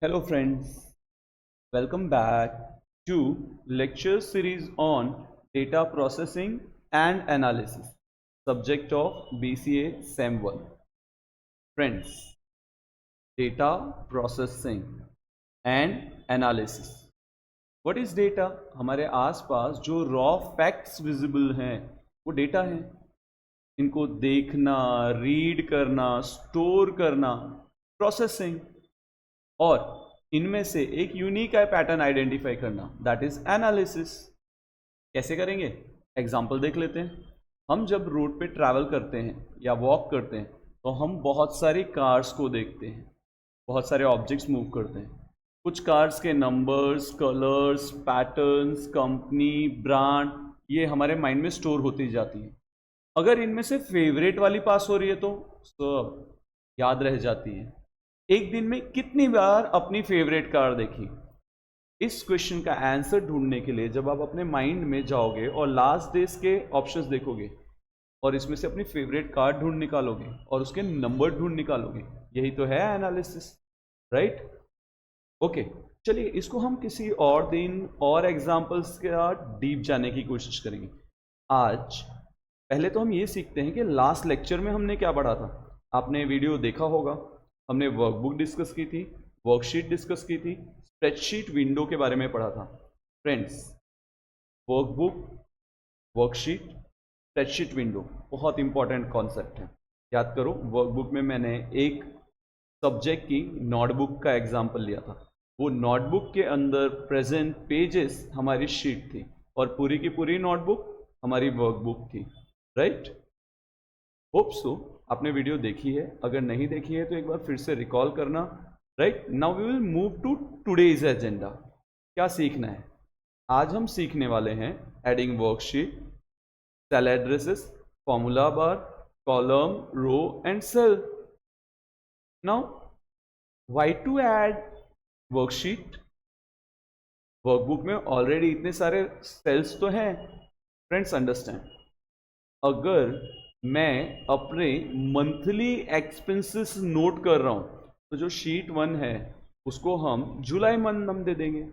Hello friends, welcome back to lecture series on data processing and analysis, subject of BCA Sem 1. Friends, data processing and analysis. What is data? हमारे आसपास जो raw facts visible हैं वो data हैं. इनको देखना, read करना, store करना, प्रोसेसिंग, और इनमें से एक यूनिक है पैटर्न आइडेंटिफाई करना, दैट इज एनालिसिस. कैसे करेंगे? एग्जांपल देख लेते हैं. हम जब रोड पे ट्रैवल करते हैं या वॉक करते हैं तो हम बहुत सारी कार्स को देखते हैं, बहुत सारे ऑब्जेक्ट्स मूव करते हैं. कुछ कार्स के numbers, colours, patterns, company, brand, ये हमारे माइंड में स्टोर होती जाती है. अगर इनमें से फेवरेट वाली पास हो रही है तो सब याद रह जाती है. एक दिन में कितनी बार अपनी फेवरेट कार देखी? इस क्वेश्चन का आंसर ढूंढने के लिए जब आप अपने माइंड में जाओगे और लास्ट डेज के ऑप्शंस देखोगे और इसमें से अपनी फेवरेट कार ढूंढ निकालोगे और उसके नंबर ढूंढ निकालोगे, यही तो है एनालिसिस, राइट? ओके, चलिए इसको हम किसी और दिन और एग्जांपल्स के साथ डीप जाने की कोशिश करेंगे. आज पहले तो हम ये सीखते हैं कि लास्ट लेक्चर में हमने क्या पढ़ा था. आपने वीडियो देखा होगा, हमने वर्कबुक डिस्कस की थी, वर्कशीट डिस्कस की थी, स्प्रेडशीट विंडो के बारे में पढ़ा था. Friends, workbook, worksheet, spreadsheet window बहुत इंपॉर्टेंट कॉन्सेप्ट है. याद करो, वर्कबुक में मैंने एक सब्जेक्ट की नोटबुक का एग्जाम्पल लिया था. वो नोटबुक के अंदर प्रेजेंट पेजेस हमारी शीट थी और पूरी की पूरी नोटबुक हमारी वर्कबुक थी, राइट? होप सो आपने वीडियो देखी है. अगर नहीं देखी है तो एक बार फिर से रिकॉल करना, right? Now we will move to today's agenda. क्या सीखना है? आज हम सीखने वाले हैं adding worksheet, cell addresses, formula bar, column, row and cell. Now why to add worksheet? Workbook में ऑलरेडी इतने सारे सेल्स तो हैं. फ्रेंड्स अंडरस्टैंड, अगर मैं अपने मंथली एक्सपेंसेस नोट कर रहा हूं तो जो शीट 1 है उसको हम जुलाई मंथ नाम दे देंगे,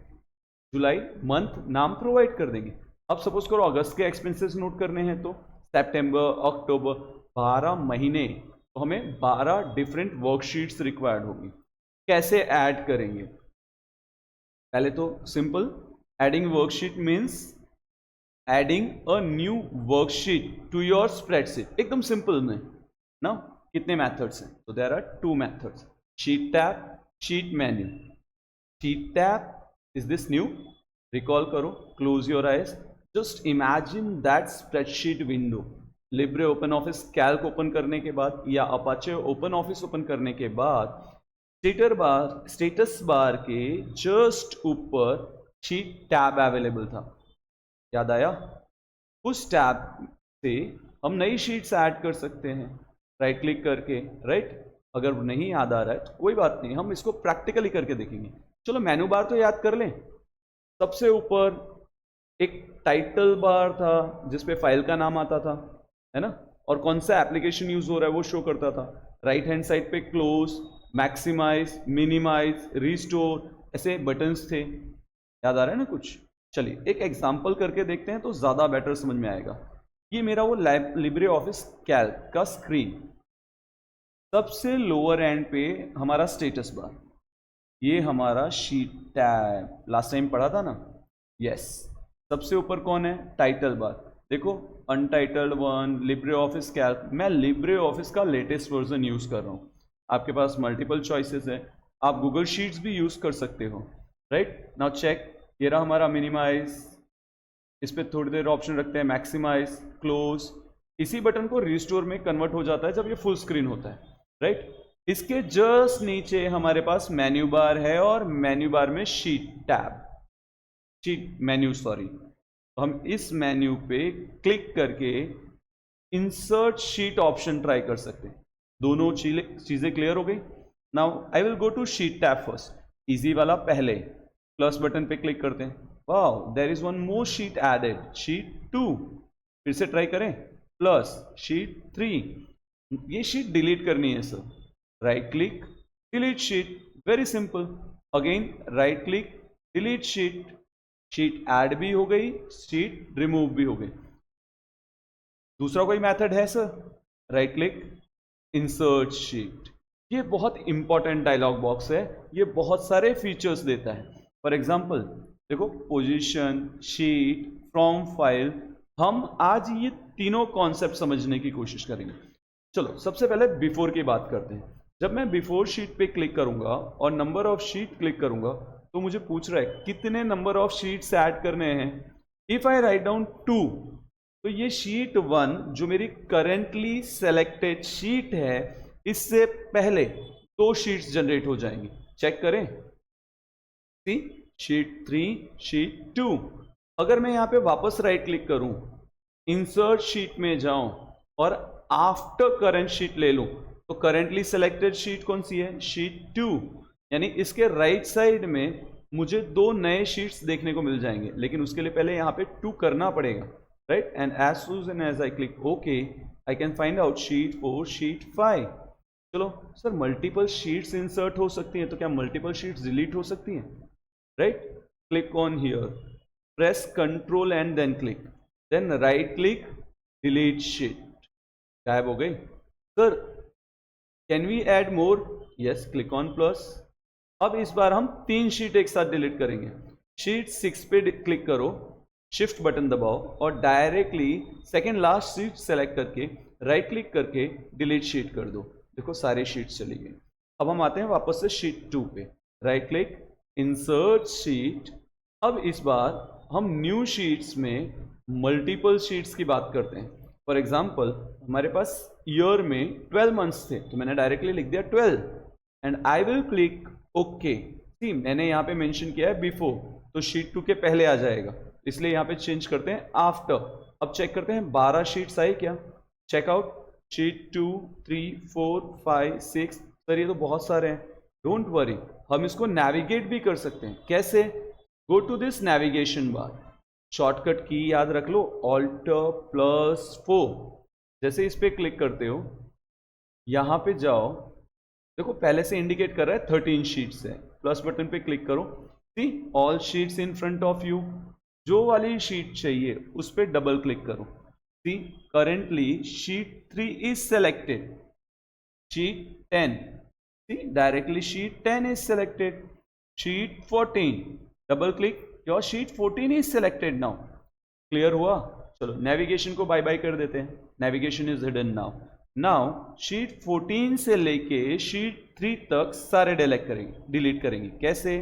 जुलाई मंथ नाम प्रोवाइड कर देंगे. अब सपोज करो अगस्त के एक्सपेंसेस नोट करने हैं तो सितंबर, अक्टूबर, 12 महीने, तो हमें 12 डिफरेंट वर्कशीट्स रिक्वायर्ड होगी. कैसे ऐड करेंगे? पहले तो simple, adding worksheet means adding a new worksheet to your spreadsheet. एकदम सिंपल में ना. कितने मेथड्स हैं? तो there are 2 methods, sheet tab, sheet menu. Sheet tab is this new. Recall करो, close your eyes, just imagine that spreadsheet window. Libre Open Office Calc open करने के बाद या अपाचे ओपन ऑफिस ओपन करने के बाद स्टेटस बार के just ऊपर शीट टैब अवेलेबल था. याद आया? उस टैब से हम नई शीट्स ऐड कर सकते हैं राइट क्लिक करके, राइट? अगर नहीं याद आ रहा है तो कोई बात नहीं, हम इसको प्रैक्टिकली करके देखेंगे. चलो मेनू बार तो याद कर लें. सबसे ऊपर एक टाइटल बार था जिसपे फाइल का नाम आता था, है ना? और कौन सा एप्लीकेशन यूज हो रहा है वो शो करता था. राइट हैंड साइड पे क्लोज, मैक्सिमाइज, मिनिमाइज, रिस्टोर, ऐसे बटन्स थे. याद आ रहा है ना कुछ? चलिए एक एग्जाम्पल करके देखते हैं तो ज़्यादा बेटर समझ में आएगा. ये मेरा वो लिब्रे ऑफिस कैल्क का स्क्रीन. सबसे लोअर एंड पे हमारा स्टेटस बार, ये हमारा शीट टैब, लास्ट टाइम पढ़ा था ना. यस. सबसे ऊपर कौन है? Title bar. देखो, अनटाइटल्ड 1, लिब्रे ऑफिस कैल्क. मैं लिब्रे ऑफिस का लेटेस्ट वर्जन यूज़ कर रहा हूँ. आपके पास मल्टीपल चॉइसेस है, आप गूगल शीट्स भी यूज़ कर सकते हो, राइट? नाउ चेक, ये रहा हमारा मिनिमाइज. इस पर थोड़ी देर ऑप्शन रखते हैं, मैक्सिमाइज, क्लोज. इसी बटन को रिस्टोर में कन्वर्ट हो जाता है जब ये फुल स्क्रीन होता है, राइट? इसके जस्ट नीचे हमारे पास मेन्यू बार है और मेन्यू बार में sheet tab, sheet menu, sorry. तो हम इस मेन्यू पे क्लिक करके इंसर्ट शीट ऑप्शन ट्राई कर सकते हैं. दोनों चीजें क्लियर हो गई. Now I will go to sheet tab first. Easy वाला पहले, प्लस बटन पे क्लिक करते हैं. Wow, there is one more sheet added, sheet 2. फिर से ट्राई करें, प्लस शीट 3. ये शीट डिलीट करनी है sir. Right click, delete sheet. Very simple. Again right click, delete sheet, sheet add भी हो गई, शीट रिमूव भी हो गई। दूसरा कोई मेथड है sir? Right click, insert sheet. ये बहुत इंपॉर्टेंट डायलॉग बॉक्स है, ये बहुत सारे फीचर्स देता है। फॉर एग्जांपल देखो, पोजीशन, शीट, फ्रॉम फाइल, हम आज ये तीनों कॉन्सेप्ट समझने की कोशिश करेंगे। चलो सबसे पहले बिफोर की बात करते हैं। जब मैं बिफोर शीट पे क्लिक करूंगा और नंबर ऑफ शीट क्लिक करूंगा तो मुझे पूछ रहा है कितने नंबर ऑफ शीट्स ऐड करने हैं। इफ आई राइट डाउन 2, तो ये शीट 1 जो मेरी करेंटली सेलेक्टेड शीट है, इससे पहले 2 शीट्स जनरेट हो जाएंगी। चेक करें, सी शीट 3, शीट 2। अगर मैं यहां पे वापस राइट क्लिक करूं, इंसर्ट शीट में जाऊं और आफ्टर करंट शीट ले लूं, तो करेंटली सेलेक्टेड शीट कौन सी है? शीट 2। यानी इसके राइट साइड में मुझे 2 नए शीट्स देखने को मिल जाएंगे, लेकिन उसके लिए पहले यहां पे 2 करना पड़ेगा, right? And as soon as I click okay, I can find out sheet 4, sheet 5। चलो सर, मल्टीपल शीट्स इंसर्ट हो सकती हैं, तो क्या मल्टीपल शीट्स डिलीट हो सकती हैं? Right, click on here, press control and then click, then right click, delete sheet, गायब हो गई। Sir can we add more? Yes, click on plus. अब इस बार हम 3 शीट एक साथ डिलीट करेंगे। शीट 6 पे क्लिक करो, शिफ्ट बटन दबाओ और directly second last sheet select करके राइट क्लिक करके डिलीट शीट कर दो। देखो सारी शीट्स चली गई। अब हम आते हैं वापस से शीट 2 पे, राइट क्लिक, इंसर्ट शीट। अब इस बार हम न्यू शीट्स में मल्टीपल शीट्स की बात करते हैं। फॉर एग्जाम्पल हमारे पास ईयर में 12 मंथ्स थे, तो मैंने डायरेक्टली लिख दिया 12 and I will click okay. See मैंने यहाँ पे मेंशन किया है बिफोर, तो शीट 2 के पहले आ जाएगा, इसलिए यहाँ पे चेंज करते हैं आफ्टर। अब चेक करते हैं 12 शीट्स आई क्या। Checkout, sheet 2, 3, 4, 5, 6। सर ये तो बहुत सारे हैं। डोंट वरी, हम इसको नेविगेट भी कर सकते हैं। कैसे? Go to this navigation bar, shortcut की याद रख लो, Alt+4। जैसे इस पे क्लिक करते हो, यहां पे जाओ, देखो पहले से इंडिकेट कर रहा है 13 शीट्स है। प्लस बटन पे क्लिक करो, see all sheets in front of you. जो वाली शीट चाहिए उस पर डबल क्लिक करो। See currently sheet 3 is selected, sheet 10, see directly sheet 10 is selected, sheet 14, double click, your sheet 14 is selected now. Clear हुआ? चलो navigation को bye bye कर देते हैं, navigation is hidden now. Now sheet 14 से लेके sheet 3 तक सारे डिलीट करेंगे। कैसे?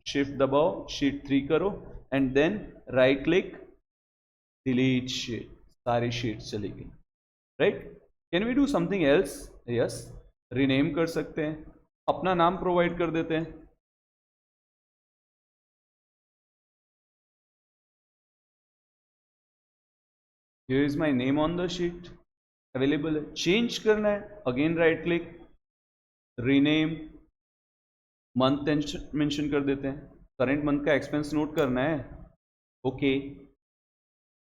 शिफ्ट दबाओ, शीट 3 करो and then right click, delete sheet, सारी शीट्स चली गई, right? Can we do something else? Yes, rename कर सकते हैं, अपना नाम प्रोवाइड कर देते हैं। Here is my name on the sheet, available है। चेंज करना है, again right click, rename, month mention कर देते हैं, करंट मंथ का एक्सपेंस नोट करना है, ओके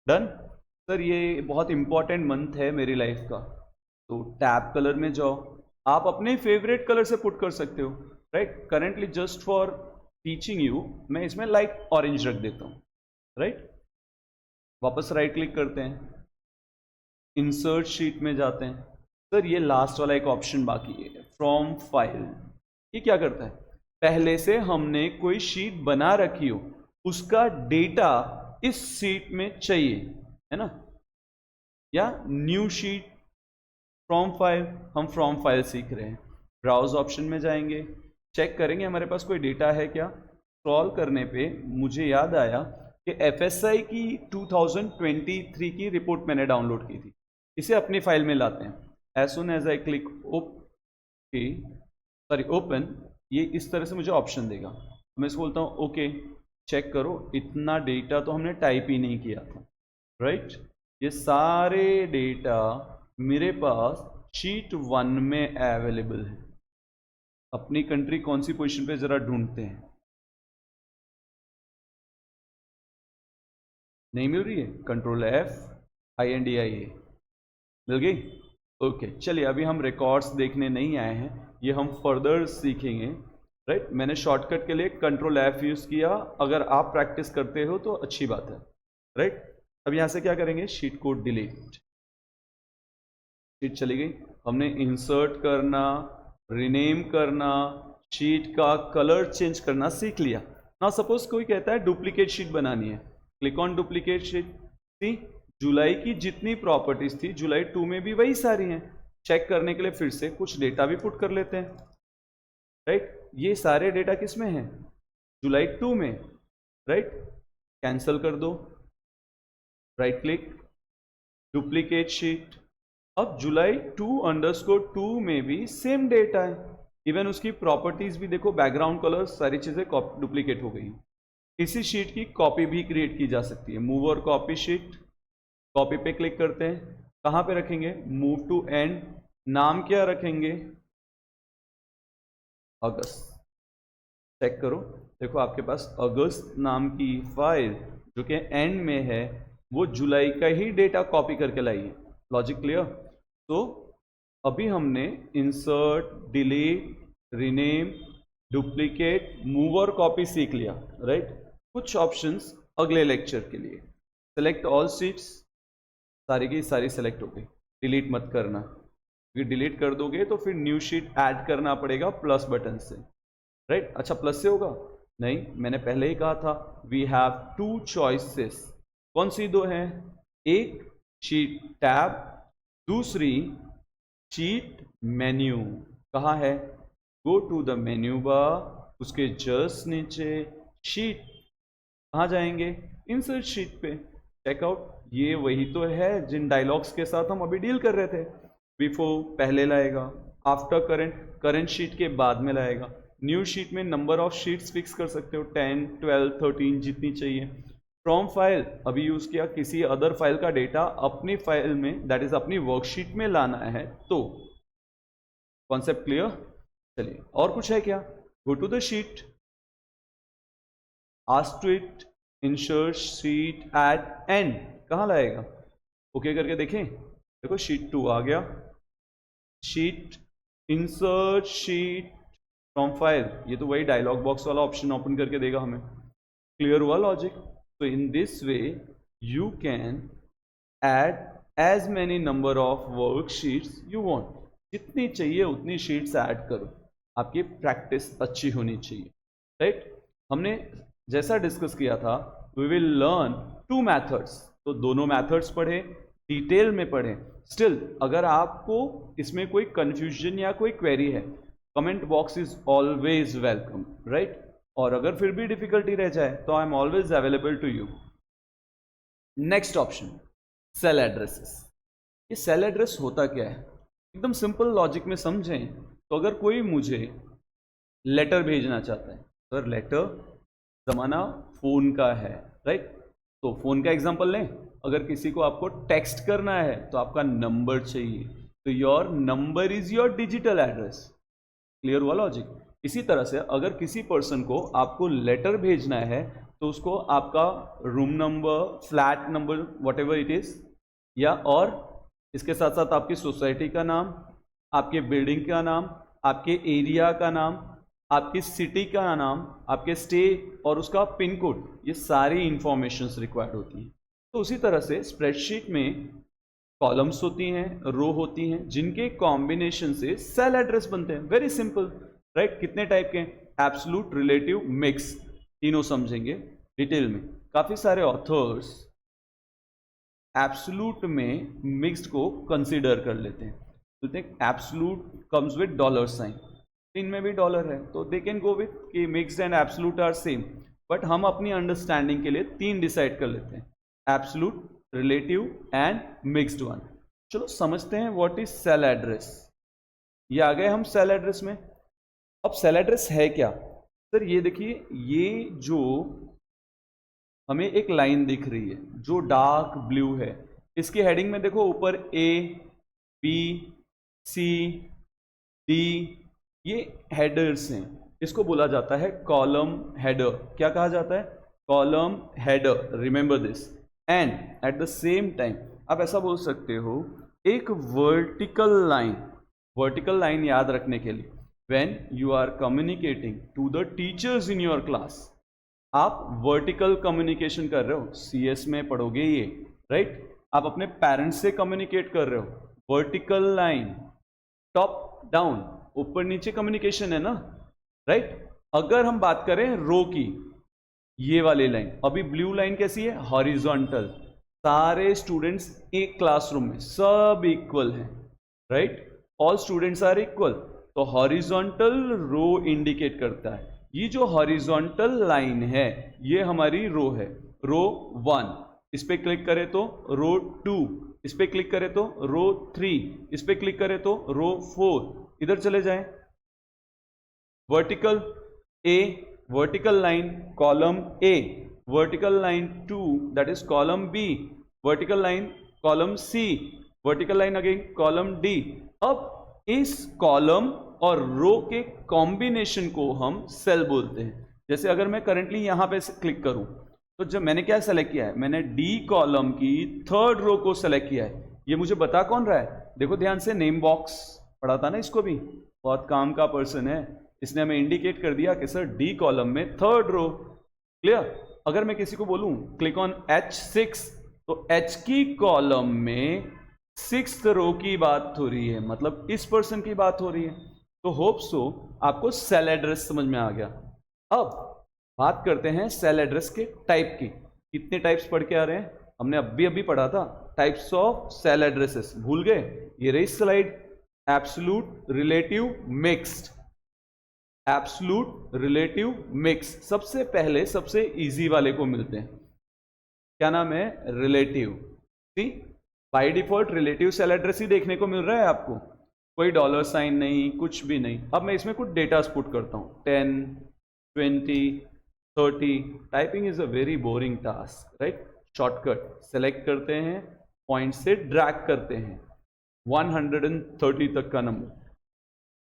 डन। सर ये बहुत इंपॉर्टेंट मंथ है मेरी लाइफ का, तो टैब कलर में जाओ, आप अपने फेवरेट कलर से पुट कर सकते हो, right? Currently just for teaching you मैं इसमें लाइट ऑरेंज रख देता हूँ, राइट? वापस राइट क्लिक करते हैं, इंसर्ट शीट में जाते हैं। सर ये लास्ट वाला एक ऑप्शन बाकी है, फ्रॉम फाइल। ये क्या करता है? पहले से हमने कोई शीट बना रखी हो, उसका डेटा इस शीट में चाहिए, है ना? या न्यू शीट, फ्रॉम फाइल, हम फ्रॉम फाइल सीख रहे हैं। ब्राउज ऑप्शन में जाएंगे, चेक करेंगे हमारे पास कोई डेटा है क्या। स्क्रॉल करने पे मुझे याद आया कि FSI की 2023 की रिपोर्ट मैंने डाउनलोड की थी, इसे अपनी फाइल में लाते हैं। As soon as I click open, ये इस तरह से मुझे ऑप्शन देगा, मैं इसको बोलता हूँ ओके। चेक करो, इतना डेटा तो हमने टाइप ही नहीं किया था, राइट? ये सारे डेटा मेरे पास शीट 1 में अवेलेबल है। अपनी कंट्री कौन सी पोजीशन पे जरा ढूंढते हैं, नहीं मिल रही है, कंट्रोल F INDIA, मिल गई? ओके चलिए, अभी हम रिकॉर्ड्स देखने नहीं आए हैं, ये हम फर्दर सीखेंगे, राइट। मैंने शॉर्टकट के लिए कंट्रोल F यूज किया, अगर आप प्रैक्टिस करते हो तो अच्छी बात है, राइट। अब यहां से क्या करेंगे, शीट को डिलीट, शीट चली गई। हमने इंसर्ट करना, रीनेम करना, शीट का कलर चेंज करना सीख लिया। ना सपोज कोई कहता है डुप्लीकेट शीट बनानी है, क्लिक ऑन डुप्लीकेट शीट। सी जुलाई की जितनी प्रॉपर्टीज थी जुलाई 2 में भी वही सारी हैं। चेक करने के लिए फिर से कुछ डेटा भी पुट कर लेते हैं, राइट। ये सारे डेटा किस में हैं, जुलाई 2 में, राइट। कैंसल कर दो, राइट क्लिक, डुप्लीकेट शीट। अब जुलाई 2_2 में भी सेम डेटा है, इवन उसकी प्रॉपर्टीज भी देखो, बैकग्राउंड कलर, सारी चीजें डुप्लीकेट हो गई। इसी शीट की कॉपी भी क्रिएट की जा सकती है। मूव और कॉपी शीट, कॉपी पे क्लिक करते हैं, कहां पे रखेंगे, मूव टू एंड, नाम क्या रखेंगे, अगस्त। चेक करो, देखो आपके पास अगस्त नाम की फाइल जो कि एंड में है, वो जुलाई का ही डेटा कॉपी करके लाई है। Logic clear. तो अभी हमने insert, delete, rename, duplicate, move और कॉपी सीख लिया, राइट। कुछ ऑप्शंस अगले लेक्चर के लिए। सेलेक्ट ऑल शीट्स, सारी की सारी सेलेक्ट हो गई, डिलीट मत करना, क्योंकि डिलीट कर दोगे तो फिर न्यू शीट ऐड करना पड़ेगा प्लस बटन से, राइट। अच्छा, प्लस से होगा नहीं, मैंने पहले ही कहा था वी हैव 2 चॉइसेस। कौन सी दो हैं, एक शीट टैब, दूसरी शीट मेन्यू। कहाँ है, go to the menu bar, उसके जस्ट नीचे शीट, कहाँ जाएंगे, इंसर्ट शीट पे, चेकआउट। ये वही तो है जिन डायलॉग्स के साथ हम अभी डील कर रहे थे। बिफोर पहले लाएगा, आफ्टर करंट शीट के बाद में लाएगा। न्यू शीट में नंबर ऑफ शीट्स फिक्स कर सकते हो, 10, 12, 13 जितनी चाहिए। फ्रॉम फाइल अभी यूज किया, किसी अदर फाइल का डेटा अपनी फाइल में, दैट इज अपनी वर्कशीट में लाना है तो। Concept clear. चलिए और कुछ है क्या, go to the sheet, ask to it, insert sheet at end, कहाँ लाएगा, ओके करके देखें। देखो शीट 2 आ गया, sheet, insert sheet from file, ये तो वही डायलॉग बॉक्स वाला ऑप्शन ओपन करके देगा हमें। क्लियर हुआ लॉजिक। तो in this way you can add as many number of worksheets you want, जितनी चाहिए उतनी शीट्स ऐड करो, आपकी प्रैक्टिस अच्छी होनी चाहिए, राइट। हमने जैसा डिस्कस किया था, वी विल लर्न 2 मेथड्स, तो दोनों मेथड्स पढ़े, डिटेल में पढ़े। स्टिल अगर आपको इसमें कोई कंफ्यूजन या कोई क्वेरी है, comment box is always welcome, right. और अगर फिर भी डिफिकल्टी रह जाए तो I am always available to you. Next option, cell addresses. ये सेल एड्रेस होता क्या है, एकदम सिंपल लॉजिक में समझें तो अगर कोई मुझे लेटर भेजना चाहता है, अगर लेटर जमाना फोन का है, राइट, तो फोन का एग्जांपल लें। अगर किसी को आपको टेक्स्ट करना है तो आपका नंबर चाहिए, तो your number is your digital address. Clear हुआ लॉजिक। इसी तरह से अगर किसी पर्सन को आपको लेटर भेजना है तो उसको आपका room number, flat number, whatever it is, या और इसके साथ साथ आपकी सोसाइटी का नाम, आपके बिल्डिंग का नाम, आपके एरिया का नाम, आपकी सिटी का नाम, आपके स्टेट और उसका पिन कोड, ये सारी इंफॉर्मेशंस रिक्वायर्ड होती हैं। तो उसी तरह से स्प्रेडशीट में कॉलम्स होती हैं, रो होती हैं, जिनके कॉम्बिनेशन से सेल एड्रेस बनते हैं। Very simple, right. कितने टाइप के, एब्सोल्यूट, रिलेटिव, मिक्स, तीनों समझेंगे डिटेल में। काफी सारे ऑथर्स एब्सोल्यूट में मिक्स्ड को कंसीडर कर लेते हैं, बोलते हैं absolute comes with dollar sign, इनमें भी डॉलर है तो दे कैन गो विथ कि mixed and absolute are same. But हम अपनी अंडरस्टैंडिंग के लिए 3 डिसाइड कर लेते हैं, absolute, relative and mixed one. चलो समझते हैं व्हाट इज सेल एड्रेस। ये आ गए हम सेल एड्रेस में। अब सेल एड्रेस है क्या सर, ये देखिए, ये जो हमें एक लाइन दिख रही है जो डार्क ब्लू है, इसकी हेडिंग में देखो ऊपर ए, बी, सी, डी, ये हेडर्स हैं, इसको बोला जाता है कॉलम हेडर। क्या कहा जाता है, column header, remember this. And at the same time आप ऐसा बोल सकते हो एक वर्टिकल लाइन, वर्टिकल लाइन याद रखने के लिए when you are communicating to the teachers in your class, आप वर्टिकल कम्युनिकेशन कर रहे हो, CS में पढ़ोगे ये, राइट? आप अपने पेरेंट्स से कम्युनिकेट कर रहे हो, वर्टिकल लाइन, टॉप डाउन, ऊपर नीचे कम्युनिकेशन है ना, राइट? अगर हम बात करें रो की, ये वाली लाइन, अभी ब्लू लाइन कैसी है? हॉरिजॉन्टल, सारे स्टूडेंट्स एक क्लासरूम में सब इक्वल हैं, right? All students are equal, तो हॉरिजॉन्टल रो इंडिकेट करता है। ये जो हॉरिजॉन्टल लाइन है ये हमारी रो है, रो 1, इस पे क्लिक करें तो रो 2, इस पे क्लिक करें तो रो 3, इस पे क्लिक करें तो रो 4। इधर चले जाएं, vertical A, vertical line column A, vertical line 2 that is column B, vertical line column C, vertical line again column D. अब इस कॉलम और रो के कॉम्बिनेशन को हम सेल बोलते हैं। जैसे अगर मैं करंटली यहां पे क्लिक करूं तो जब मैंने क्या सेलेक्ट किया है, मैंने डी कॉलम की थर्ड रो को सेलेक्ट किया है। ये मुझे बता कौन रहा है? देखो ध्यान से, नेम बॉक्स पढ़ा था ना इसको भी, बहुत काम का पर्सन है, इसने हमें इंडिकेट कर दिया कि सर डी कॉलम में थर्ड रो। क्लियर? अगर मैं किसी को बोलूं क्लिक ऑन H6 तो H की कॉलम में 6th रो की बात हो रही है, मतलब इस पर्सन की बात हो रही है। तो होप सो आपको सेल एड्रेस समझ में आ गया। अब बात करते हैं सेल एड्रेस के टाइप की। कितने टाइप्स पढ़ के आ रहे हैं? हमने अभी पढ़ा था टाइप्स ऑफ सेल एड्रेसेस, भूल गए? ये रही slide, absolute, relative, mixed. Absolute, relative, mix. सबसे पहले सबसे इजी वाले को मिलते हैं, क्या नाम है? Relative. See, by default relative cell address ही देखने को मिल रहा है आपको, कोई डॉलर साइन नहीं, कुछ भी नहीं। अब मैं इसमें कुछ डेटा पुट करता हूं, 10, 20, 30। Typing is a very boring task, right? Shortcut select करते हैं, पॉइंट से ड्रैग करते हैं 130 तक का number.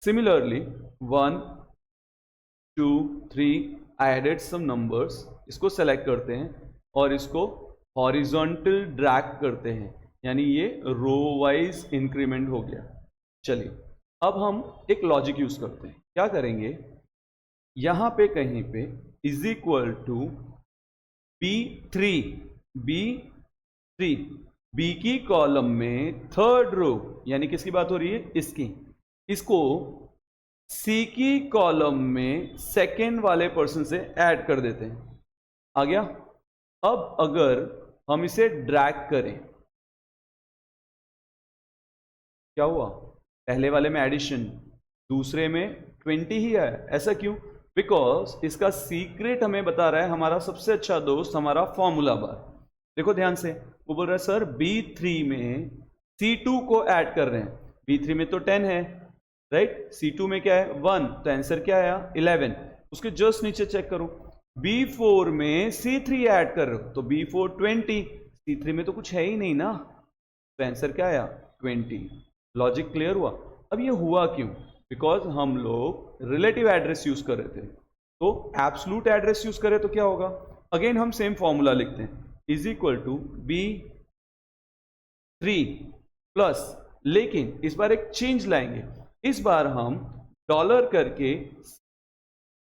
Similarly 1, 2, 3 I added some numbers, इसको सेलेक्ट करते हैं और इसको हॉरिजॉन्टल ड्रैग करते हैं, यानी ये रो वाइज इंक्रीमेंट हो गया। चलिए अब हम एक लॉजिक यूज करते हैं। क्या करेंगे? यहां पे कहीं पे is equal to B3, B3, B की कॉलम में थर्ड रो, यानी किसकी बात हो रही है? इसकी। इसको सी की कॉलम में सेकेंड वाले पर्सन से ऐड कर देते हैं। आ गया? अब अगर हम इसे ड्रैग करें, क्या हुआ? पहले वाले में एडिशन, दूसरे में 20 ही है। ऐसा क्यों? बिकॉज इसका सीक्रेट हमें बता रहा है हमारा सबसे अच्छा दोस्त, हमारा फॉर्मूला बार। देखो ध्यान से, वो बोल रहा है सर B3 में C2 को ऐड कर रहे हैं। B3 में तो 10 है, राइट? C2 में क्या है? 1, तो आंसर क्या आया? 11। उसके जस्ट नीचे चेक करो, B4 में C3 ऐड कर रहे हो तो B4 20, C3 में तो कुछ है ही नहीं ना, तो आंसर क्या आया? 20। लॉजिक क्लियर हुआ? अब ये हुआ क्यों? बिकॉज हम लोग रिलेटिव एड्रेस यूज कर रहे थे, तो एब्सोल्यूट एड्रेस यूज करें तो क्या होगा? अगेन हम सेम फॉर्मूला लिखते हैं, is equal to B3 plus, लेकिन इस बार एक चेंज लाएंगे। इस बार हम डॉलर करके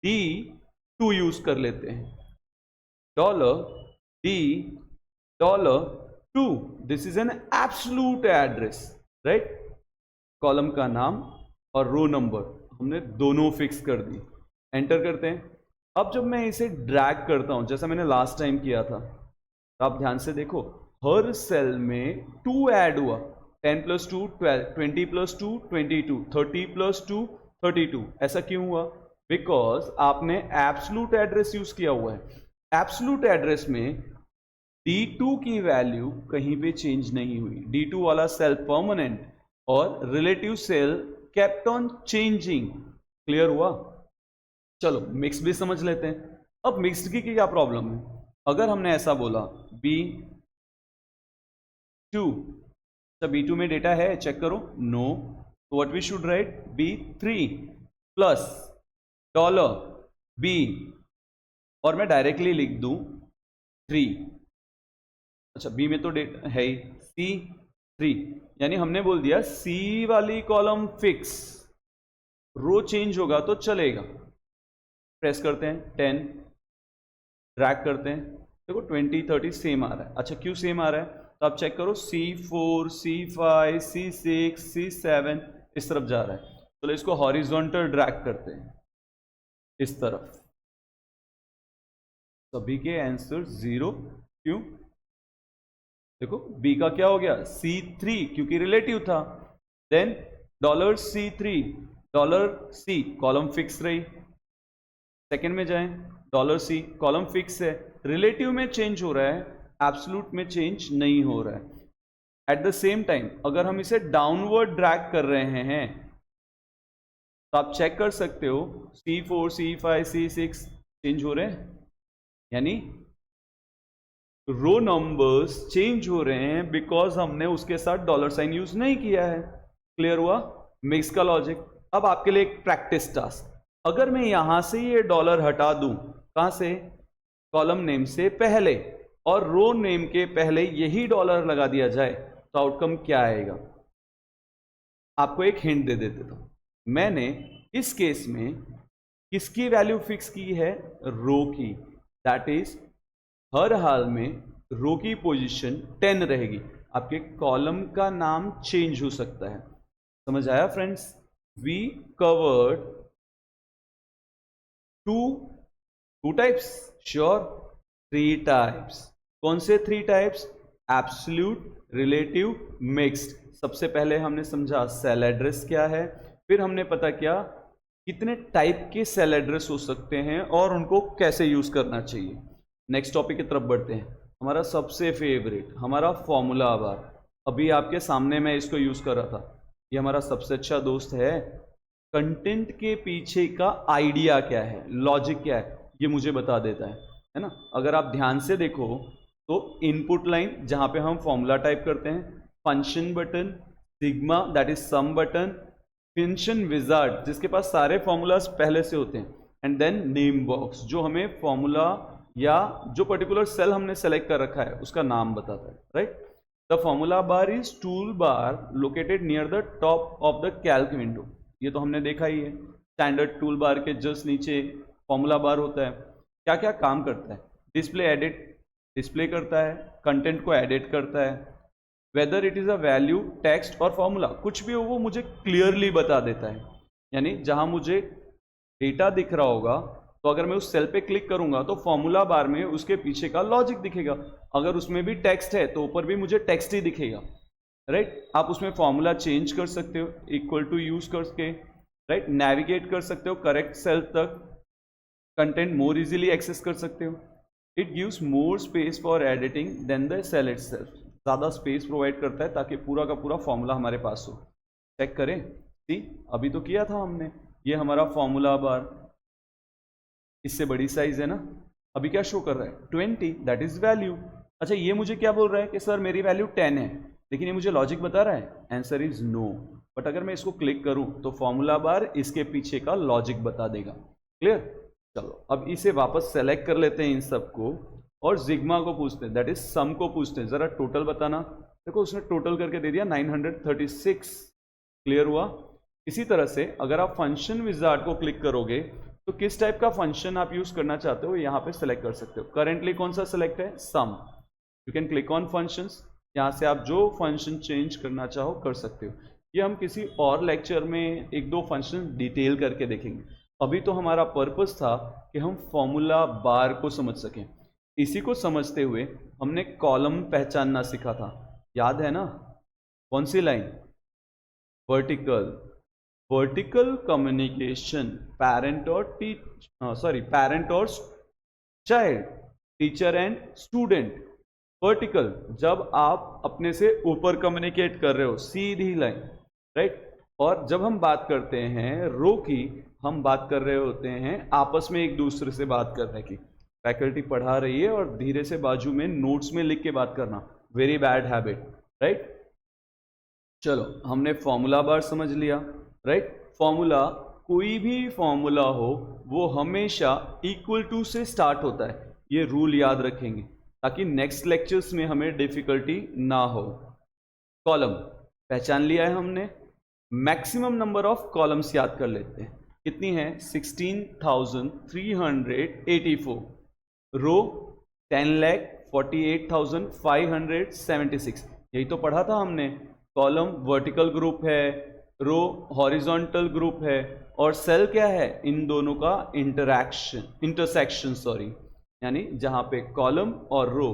D2 यूज कर लेते हैं, $D$2। This is an absolute address, right? Column का नाम और रो नंबर हमने दोनों फिक्स कर दी। एंटर करते हैं। अब जब मैं इसे ड्रैग करता हूं, जैसा मैंने लास्ट टाइम किया था, तो आप ध्यान से देखो, हर सेल में 2 ऐड हुआ। 10 + 2 12, 20 + 2 22, 30 + 2 32। ऐसा क्यों हुआ? बिकॉज आपने एब्सोल्यूट एड्रेस यूज किया हुआ है। एब्सोल्यूट एड्रेस में D2 की वैल्यू कहीं पे चेंज नहीं हुई, D2 वाला सेल परमानेंट और relative cell kept on changing. Clear हुआ? चलो मिक्स भी समझ लेते हैं। अब मिक्स्ड की क्या प्रॉब्लम है? अगर हमने ऐसा बोला B2, तो B2 में डेटा है, चेक करो, नो, तो what we should write? B3 plus $B, और मैं डायरेक्टली लिख दूं 3। अच्छा, बी में तो डेटा है ही, C3, यानी हमने बोल दिया C वाली कॉलम फिक्स, रो चेंज होगा तो चलेगा। प्रेस करते हैं 10, ड्रैग करते हैं, देखो 20 30 सेम आ रहा है। अच्छा क्यों सेम आ रहा है? तो आप चेक करो C4 C5 C6 C7 इस तरफ जा रहा है। चलो इसको हॉरिजॉन्टल ड्रैग करते हैं इस तरफ। सभी के आंसर 0। क्यों? देखो बी का क्या हो गया C3 क्योंकि रिलेटिव था। Then $C3 $C column fix रही। सेकंड में जाएं $C कॉलम फिक्स है, रिलेटिव में चेंज हो रहा है, एब्सोल्यूट में चेंज नहीं हो रहा है। एट द सेम टाइम अगर हम इसे डाउनवर्ड ड्रैग कर रहे हैं तो आप चेक कर सकते हो C4 C5 C6 चेंज हो रहे हैं, यानी रो नंबर्स चेंज हो रहे हैं बिकॉज हमने उसके साथ $साइन यूज नहीं किया है। क्लियर हुआ मिक्स का लॉजिक? अब आपके लिए एक प्रैक्टिस टास्क, अगर मैं यहां से ये डॉलर हटा दूं, कहां से? कॉलम नेम से पहले, और रो नेम के पहले यही डॉलर लगा दिया जाए तो आउटकम क्या आएगा? आपको एक हिंट दे देते थे, मैंने इस केस में किसकी वैल्यू फिक्स की है? रो की। दैट इज हर हाल में रो की पोजीशन 10 रहेगी, आपके कॉलम का नाम चेंज हो सकता है। समझ आया friends? We covered two types, sure 3 types. कौन से 3 टाइप्स? Absolute, relative, mixed. सबसे पहले हमने समझा सेल एड्रेस क्या है, फिर हमने पता किया कितने टाइप के सेल एड्रेस हो सकते हैं और उनको कैसे यूज करना चाहिए। नेक्स्ट टॉपिक की तरफ बढ़ते हैं, हमारा सबसे फेवरेट, हमारा फॉर्मूला बार। अभी आपके सामने मैं इसको यूज कर रहा था, ये हमारा सबसे अच्छा दोस्त है। कंटेंट के पीछे का आइडिया क्या है, लॉजिक क्या है, ये मुझे बता देता है ना। अगर आप ध्यान से देखो तो इनपुट लाइन जहां पे हम फॉर्मूला टाइप करते हैं, function button, sigma that is sum button, function wizard जिसके पास सारे फॉर्मूलाज पहले से होते हैं, एंड देन नेम बॉक्स जो हमें फॉर्मूला या जो पर्टिकुलर सेल हमने सेलेक्ट कर रखा है उसका नाम बताता है, right. The formula bar is tool bar located near the top of the Calc window. ये तो हमने देखा ही है, स्टैंडर्ड टूल बार के जस्ट नीचे फॉर्मूला बार होता है। क्या क्या काम करता है? डिस्प्ले एडिट, डिस्प्ले करता है, कंटेंट को एडिट करता है, whether it is a value, text और फॉर्मूला, कुछ भी हो वो मुझे क्लियरली बता देता है। यानी जहां मुझे डेटा दिख रहा होगा तो अगर मैं उस सेल पे क्लिक करूंगा तो फॉर्मूला बार में उसके पीछे का लॉजिक दिखेगा। अगर उसमें भी टेक्स्ट है तो ऊपर भी मुझे टेक्स्ट ही दिखेगा, राइट। आप उसमें फॉर्मूला चेंज कर सकते हो इक्वल टू यूज करके, राइट। नेविगेट कर सकते हो करेक्ट सेल तक, कंटेंट मोर इजीली एक्सेस कर सकते हो। It gives more space for editing than the cell itself, ज़्यादा स्पेस प्रोवाइड करता है ताकि पूरा का पूरा फॉर्मूला हमारे पास हो। चेक करें, सी अभी तो किया था हमने, ये हमारा फॉर्मूला बार, इससे बड़ी साइज है ना। अभी क्या शो कर रहा है? 20, दैट इज वैल्यू। अच्छा ये मुझे क्या बोल रहा है कि सर मेरी वैल्यू 10 है, लेकिन ये मुझे लॉजिक बता रहा है? Answer is no. बट अगर मैं इसको क्लिक करूं तो फॉर्मूला बार इसके पीछे का लॉजिक बता देगा। क्लियर? चलो अब इसे वापस सेलेक्ट कर लेते हैं इन सबको और जिग्मा को पूछते हैं, दैट इज सम को पूछते हैं, जरा टोटल बताना। देखो उसने टोटल करके दे दिया 936। क्लियर हुआ? इसी तरह से अगर आप फंक्शन विजार्ड को क्लिक करोगे तो किस टाइप का फंक्शन आप यूज करना चाहते हो यहाँ पे सेलेक्ट कर सकते हो। करेंटली कौन सा सेलेक्ट है? Sum. You can click on functions, यहाँ से आप जो फंक्शन चेंज करना चाहो कर सकते हो। ये हम किसी और लेक्चर में 1-2 फंक्शन डिटेल करके देखेंगे। अभी तो हमारा पर्पस था कि हम फॉर्मूला बार को समझ सकें। इसी को समझते हुए हमने कॉलम पहचानना सीखा था, याद है ना? कौन सी line? Vertical. Vertical communication parent और पैरेंट और child, teacher and student. Vertical जब आप अपने से ऊपर कम्युनिकेट कर रहे हो, सीधी लाइन, राइट। और जब हम बात करते हैं रो की, हम बात कर रहे होते हैं आपस में एक दूसरे से बात करने की। फैकल्टी पढ़ा रही है और धीरे से बाजू में नोट्स में लिख के बात करना, वेरी बैड हैबिट, राइट। चलो हमने फॉर्मूला बार समझ लिया, राइट। फॉर्मूला, कोई भी फॉर्मूला हो वो हमेशा इक्वल टू से स्टार्ट होता है, ये रूल याद रखेंगे ताकि नेक्स्ट लेक्चर्स में हमें डिफिकल्टी ना हो। कॉलम पहचान लिया है हमने, मैक्सिमम नंबर ऑफ कॉलम्स याद कर लेते हैं, कितनी है 16,384, रो 10,48,576, यही तो पढ़ा था हमने। कॉलम वर्टिकल ग्रुप है, रो हॉरिजॉन्टल ग्रुप है, और सेल क्या है, इन दोनों का इंटरसेक्शन यानी जहां पे कॉलम और रो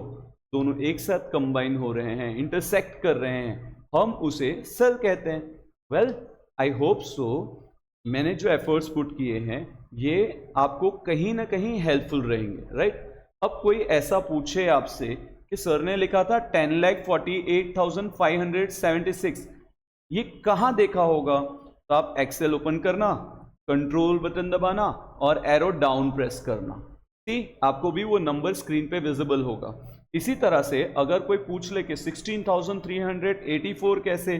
दोनों एक साथ कंबाइन हो रहे हैं, इंटरसेक्ट कर रहे हैं, हम उसे सेल कहते हैं। वेल आई होप सो मैंने जो एफर्ट्स पुट किए हैं ये आपको कहीं ना कहीं हेल्पफुल रहेंगे, राइट। अब कोई ऐसा पूछे आपसे कि सर ने लिखा था 10,48,576, ये कहां देखा होगा, तो आप एक्सेल ओपन करना, कंट्रोल बटन दबाना और एरो डाउन प्रेस करना, ठीक, आपको भी वो नंबर स्क्रीन पे विजिबल होगा। इसी तरह से अगर कोई पूछ ले कि 16,384 कैसे,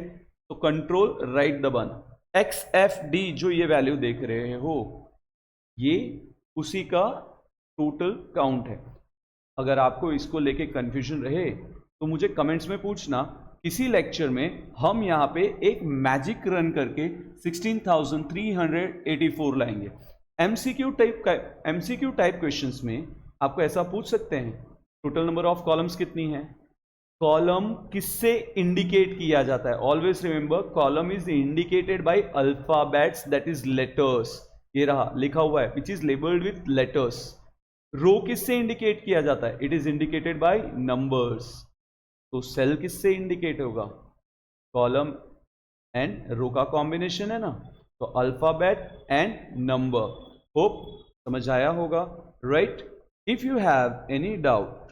तो कंट्रोल राइट दबाना, XFD जो ये वैल्यू देख रहे हो ये उसी का टोटल काउंट है। अगर आपको इसको लेके कंफ्यूजन रहे तो मुझे कमेंट्स में पूछना, इसी लेक्चर में हम यहाँ पे एक मैजिक रन करके 16,384 लाएंगे। एमसीक्यू टाइप क्वेश्चंस में आपको ऐसा पूछ सकते हैं, टोटल नंबर ऑफ कॉलम्स कितनी है, कॉलम किससे इंडिकेट किया जाता है, always remember column is indicated by alphabets, that is letters, ये रहा लिखा हुआ है which is labelled with letters. Row किससे इंडिकेट किया जाता है, it is indicated by numbers. तो सेल किससे इंडिकेट होगा, कॉलम एंड रो का कॉम्बिनेशन है ना, तो अल्फाबेट एंड नंबर। होप समझ आया होगा, right. If you have any doubt,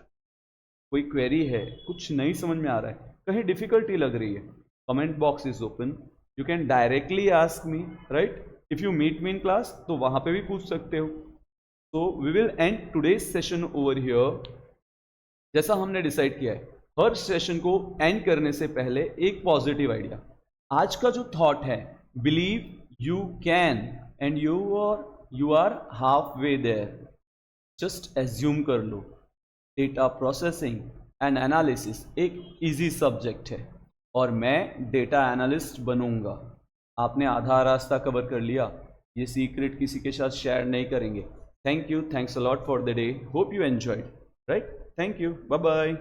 कोई क्वेरी है, कुछ नहीं समझ में आ रहा है, कहीं डिफिकल्टी लग रही है, comment box is open, you can directly ask me, right. If you meet me in class तो वहां पे भी पूछ सकते हो। तो we will end today's session over here. जैसा हमने डिसाइड किया है, हर सेशन को एंड करने से पहले एक पॉजिटिव आइडिया। आज का जो थॉट है, believe you can and you are half way there. Just assume कर लो डेटा प्रोसेसिंग एंड एनालिसिस एक इजी सब्जेक्ट है और मैं डेटा एनालिस्ट बनूंगा। आपने आधा रास्ता कवर कर लिया, ये सीक्रेट किसी के साथ शेयर नहीं करेंगे। Thank you, thanks a lot for the day, hope you enjoyed, right. Thank you, bye bye.